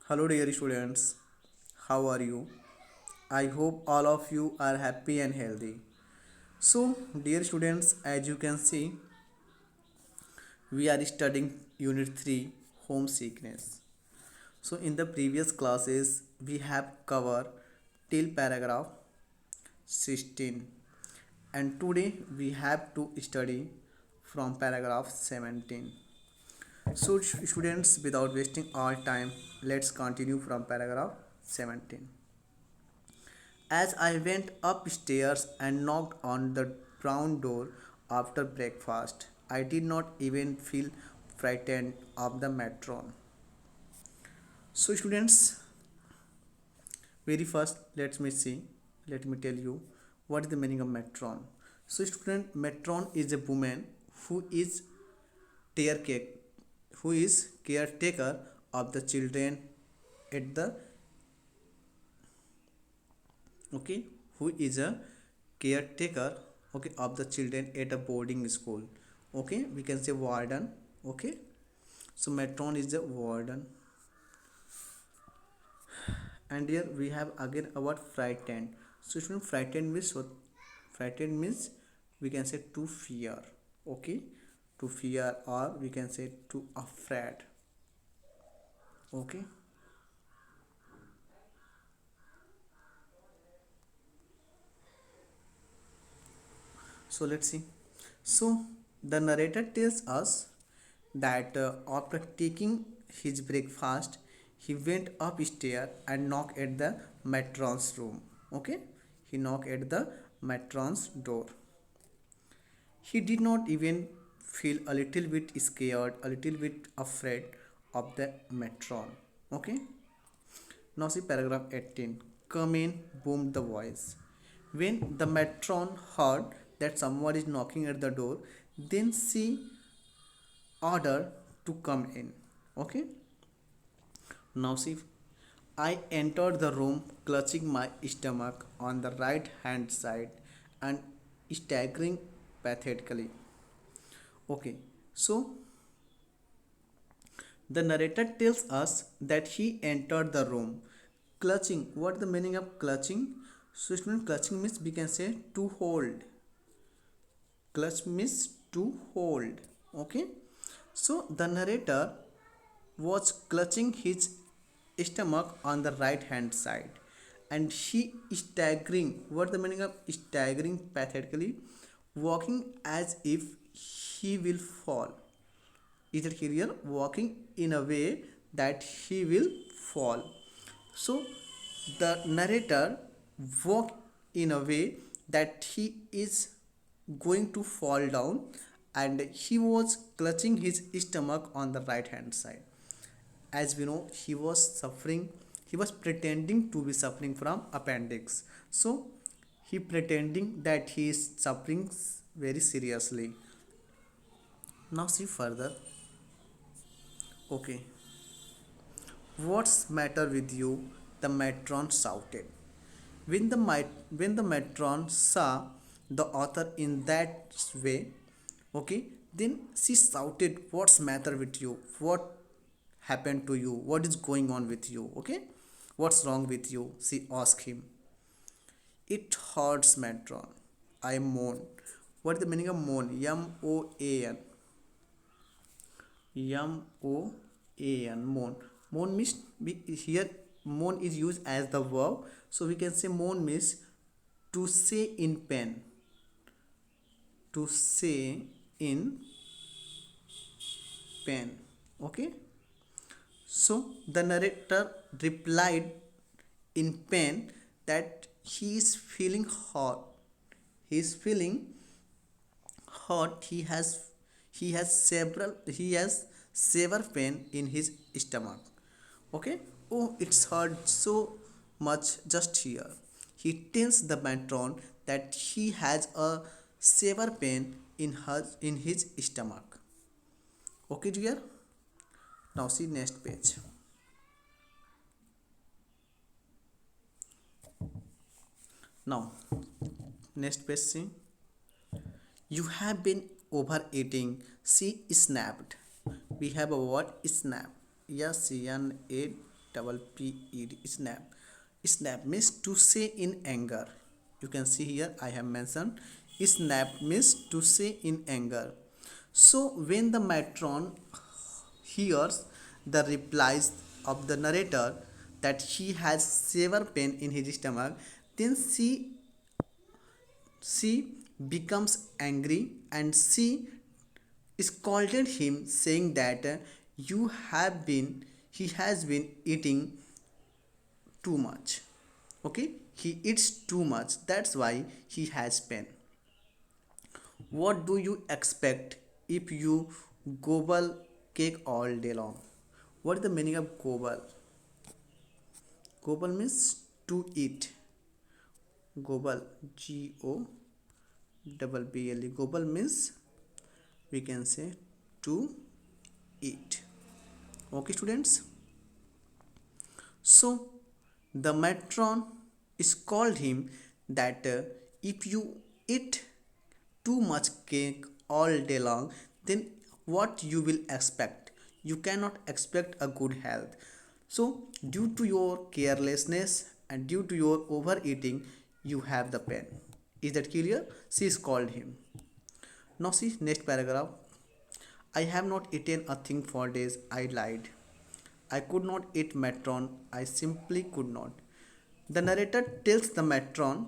Hello, dear students. How are you? I hope all of you are happy and healthy. So, dear students, as you can see, we are studying Unit 3 Homesickness. So, in the previous classes, we have covered till paragraph 16, and today we have to study from paragraph 17. So, students, without wasting all time, let's continue from paragraph 17. As I went upstairs and knocked on the brown door after breakfast, I did not even feel frightened of the matron. So, students, very first, let me tell you what is the meaning of matron. So, student, matron is a woman who is caretaker, who is caretaker of the children at the okay who is a caretaker okay of the children at a boarding school. Okay, we can say warden. Okay, so matron is the warden. And here we have again about frightened. So student, frightened means what? Frightened means we can say to fear. Okay, to fear, or we can say to afraid. Okay, so let's see. So the narrator tells us that after taking his breakfast, he went upstairs and knocked at the matron's room. Okay, he knocked at the matron's door. He did not even feel a little bit scared, a little bit afraid of the matron. Okay, now see paragraph 18. Come in, boomed the voice. When the matron heard that someone is knocking at the door, then she ordered to come in. Okay, now see, I entered the room clutching my stomach on the right hand side and staggering pathetically. Okay, so the narrator tells us that he entered the room clutching. What is the meaning of clutching? So, student, clutching means we can say to hold. Clutch means to hold. Okay, so the narrator was clutching his stomach on the right hand side and he staggering. What the meaning of staggering pathetically? Walking as if he will fall. Is it clear? Walking in a way that he will fall. So the narrator walked in a way that he is going to fall down, and he was clutching his stomach on the right hand side. As we know, he was suffering, he was pretending to be suffering from appendix. So he pretending that he is suffering very seriously. Now see further. Okay, what's matter with you? The matron shouted. When the matron saw the author in that way, okay, then she shouted, "What's matter with you? What happened to you? What is going on with you? Okay, what's wrong with you?" She asked him. It hurts, matron. I moan. What is the meaning of moan? M-O-A-N. M-O-A-N. Moan. Moan means here moan is used as the verb. So we can say moan means to say in pain. To say in pain. Okay. So the narrator replied in pain that he is feeling hot. He is feeling hot. He has severe pain in his stomach. Okay, oh, it's hurt so much just here. He tells the matron that he has a severe pain in his stomach. Okay, dear. Now see next page. Now next page, see, you have been overeating, she snapped. We have a word snap. S-C-N-A-P. double P-E-D, snap. Snap means to say in anger. You can see here I have mentioned snap means to say in anger. So when the matron hears the replies of the narrator that she has severe pain in his stomach, then she becomes angry and she scolded him, saying that you have been he has been eating too much. Okay, he eats too much, that's why he has pain. What do you expect if you gobble cake all day long? What is the meaning of gobble? Gobble means to eat. Gobble, Gobble. Gobble means we can say to eat. Okay, students. So the matron scolded him that if you eat too much cake all day long, then what you will expect? You cannot expect a good health. So due to your carelessness and due to your overeating, you have the pain. Is that clear? She scolded him. Now see next paragraph. I have not eaten a thing for days, I lied. I could not eat matron, I simply could not. The narrator tells the matron,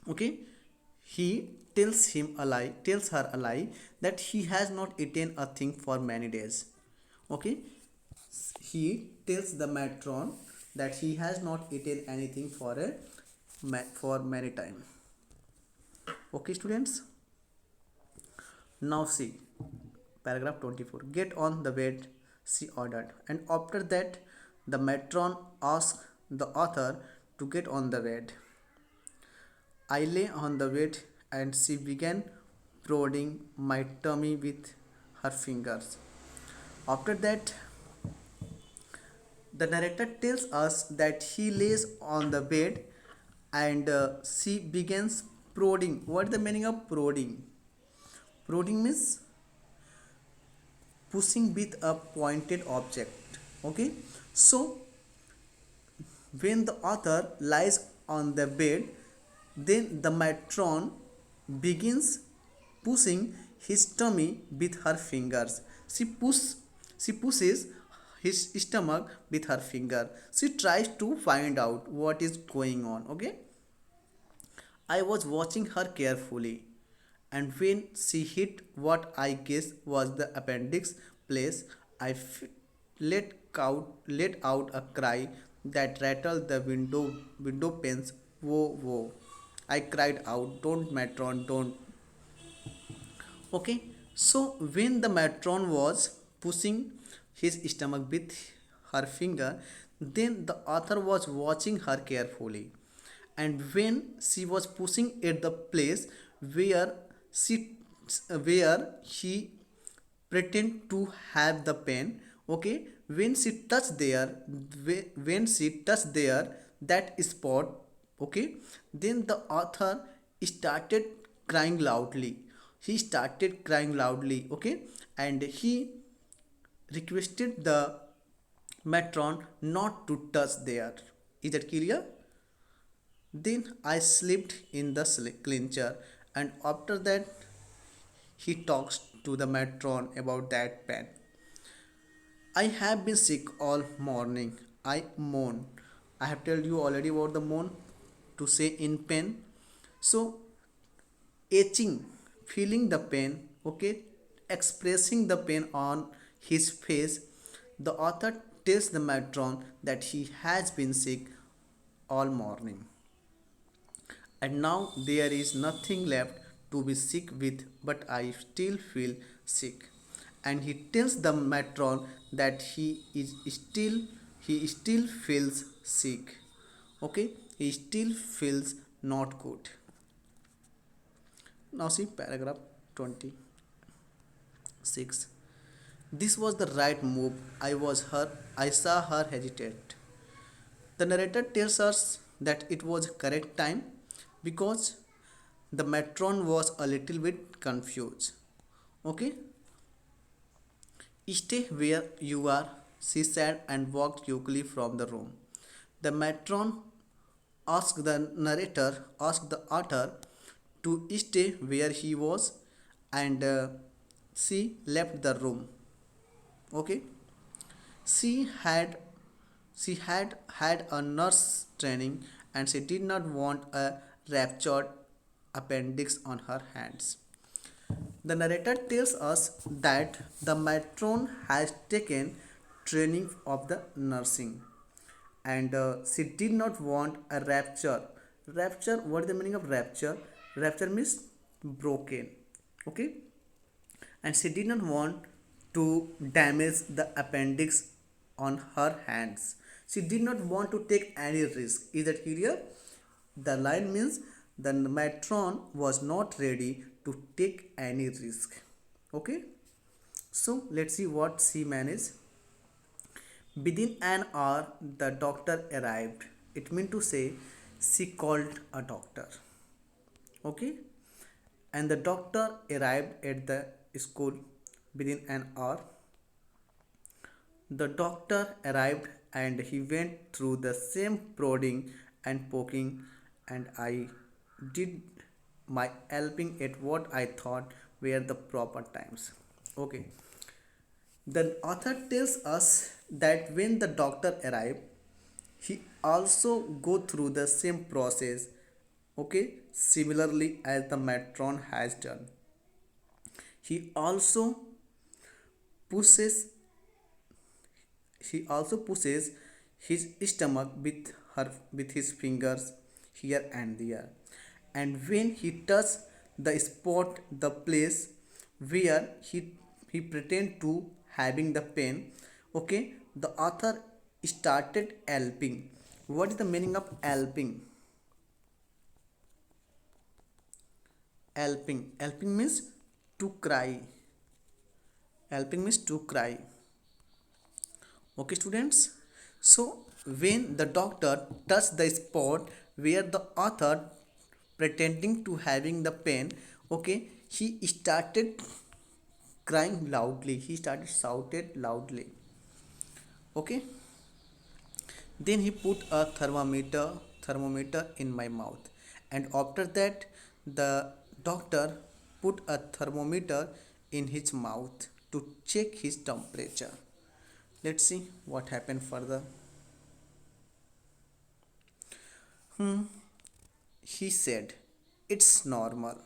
okay, he tells her a lie that he has not eaten a thing for many days. Okay, he tells the matron that he has not eaten anything for many time. Okay, students. Now see paragraph 24. Get on the bed, she ordered, and after that, the matron asked the author to get on the bed. I lay on the bed and she began prodding my tummy with her fingers. After that, the narrator tells us that he lays on the bed and she begins prodding. What is the meaning of prodding? Prodding means pushing with a pointed object. Okay, so when the author lies on the bed, then the matron begins pushing his tummy with her fingers. She pushes his stomach with her finger. She tries to find out what is going on. Okay, I was watching her carefully, and when she hit what I guess was the appendix place, let out a cry that rattled the window panes. Whoa, whoa! I cried out, "Don't, matron, don't!" Okay, so when the matron was pushing his stomach with her finger, then the author was watching her carefully, and when she was pushing at the place where she where he pretend to have the pain. Okay, when she touched there, that spot, okay, then the author started crying loudly. Okay, and he requested the matron not to touch there. Is that clear? Then I slipped in the clincher, and after that he talks to the matron about that pain. I have been sick all morning. I moan. I have told you already about the moan, to say in pain. So etching, feeling the pain, okay, expressing the pain on his face, the author tells the matron that he has been sick all morning and now there is nothing left to be sick with, but I still feel sick. And he tells the matron that he still feels sick. Okay, he still feels not good. Now see paragraph 26. This was the right move. I saw her hesitate. The narrator tells us that it was correct time because the matron was a little bit confused. Okay, stay where you are, she said and walked quickly from the room. The matron asked the author to stay where he was, and she left the room. Okay, she had she had a nurse training, and she did not want a ruptured appendix on her hands. The narrator tells us that the matron has taken training of the nursing, and she did not want a rapture. Rapture, what is the meaning of rapture? Rapture means broken. Okay, and she did not want to damage the appendix on her hands. She did not want to take any risk. Is that clear? The line means the matron was not ready to take any risk. Okay, so let's see what she managed. Within an hour, the doctor arrived. It meant to say she called a doctor. Okay, and the doctor arrived at the school within an hour. The doctor arrived and he went through the same prodding and poking, and I did my helping at what I thought were the proper times. Okay, the author tells us that when the doctor arrived, he also go through the same process, okay, similarly as the matron has done. He also pushes he also pushes his stomach with his fingers here and there, and when he touches the spot, the place where he pretend to having the pain, okay, the author started helping. What is the meaning of helping? Helping means to cry. Helping means to cry. Okay, students, so when the doctor touched the spot where the author pretending to having the pain, okay, he started crying loudly, he started shouted loudly. Okay, then he put a thermometer in my mouth, and after that the doctor put a thermometer in his mouth to check his temperature. Let's see what happened further. He said, "It's normal."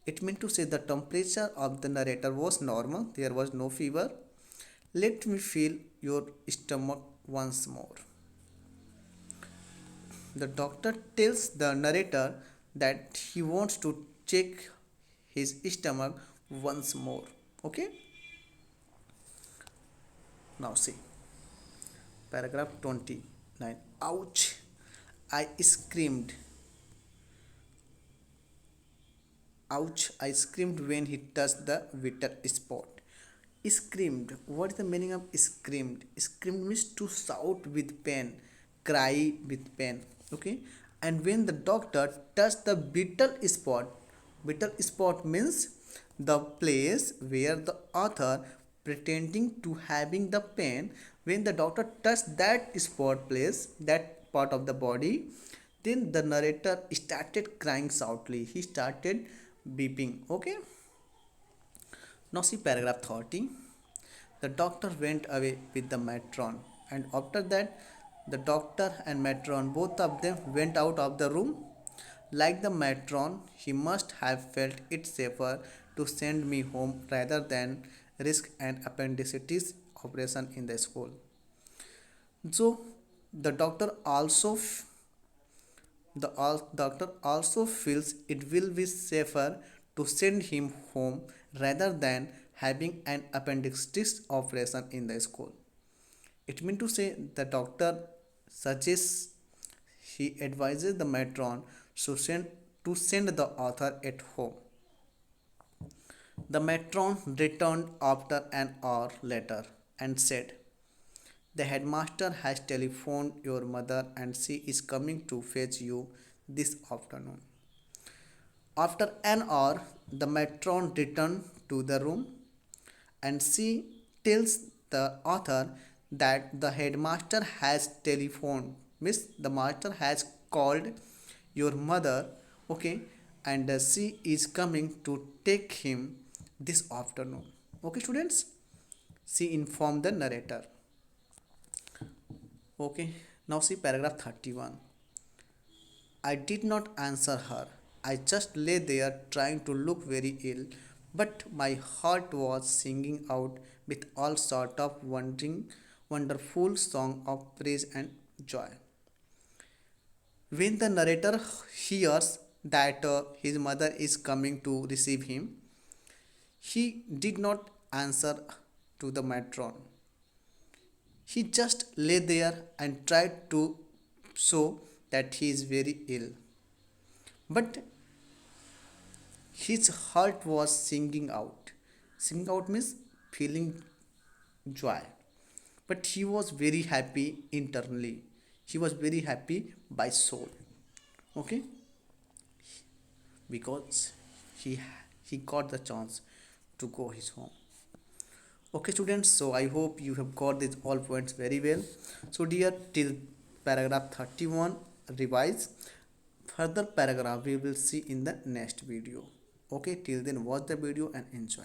It meant to say the temperature of the narrator was normal, there was no fever. Let me feel your stomach once more. The doctor tells the narrator that he wants to check his stomach once more. Okay, now see paragraph 29. Ouch! I screamed. Ouch! I screamed when he touched the vital spot. Screamed. What is the meaning of screamed? Screamed means to shout with pain, cry with pain. Okay. And when the doctor touched the vital spot means the place where the author pretending to having the pain. When the doctor touched that spot place, that part of the body, then the narrator started crying softly. He started beeping. Okay, now see paragraph 30. The doctor went away with the matron, and after that the doctor and matron, both of them, went out of the room. Like the matron, he must have felt it safer to send me home rather than risk an appendicitis operation in the school. So the doctor also feels it will be safer to send him home rather than having an appendicitis operation in the school. It means to say the doctor suggests, he advises the matron to send the author at home. The matron returned after an hour later and said, "The headmaster has telephoned your mother and she is coming to fetch you this afternoon." After an hour, the matron returned to the room and she tells the author that the headmaster has telephoned, means the master has called your mother, okay, and she is coming to take him this afternoon. Okay students, she informed the narrator. Okay, now see paragraph 31. I did not answer her. I just lay there trying to look very ill, but my heart was singing out with all sort of wonderful song of praise and joy. When the narrator hears that his mother is coming to receive him, he did not answer to the matron. He just lay there and tried to show that he is very ill. But his heart was singing out. Singing out means feeling joy. But he was very happy internally. He was very happy by soul. Okay? Because he he got the chance to go his home. Okay students, so I hope you have got these all points very well. So dear, till paragraph 31 revise. Further paragraph we will see in the next video. Okay, till then watch the video and enjoy.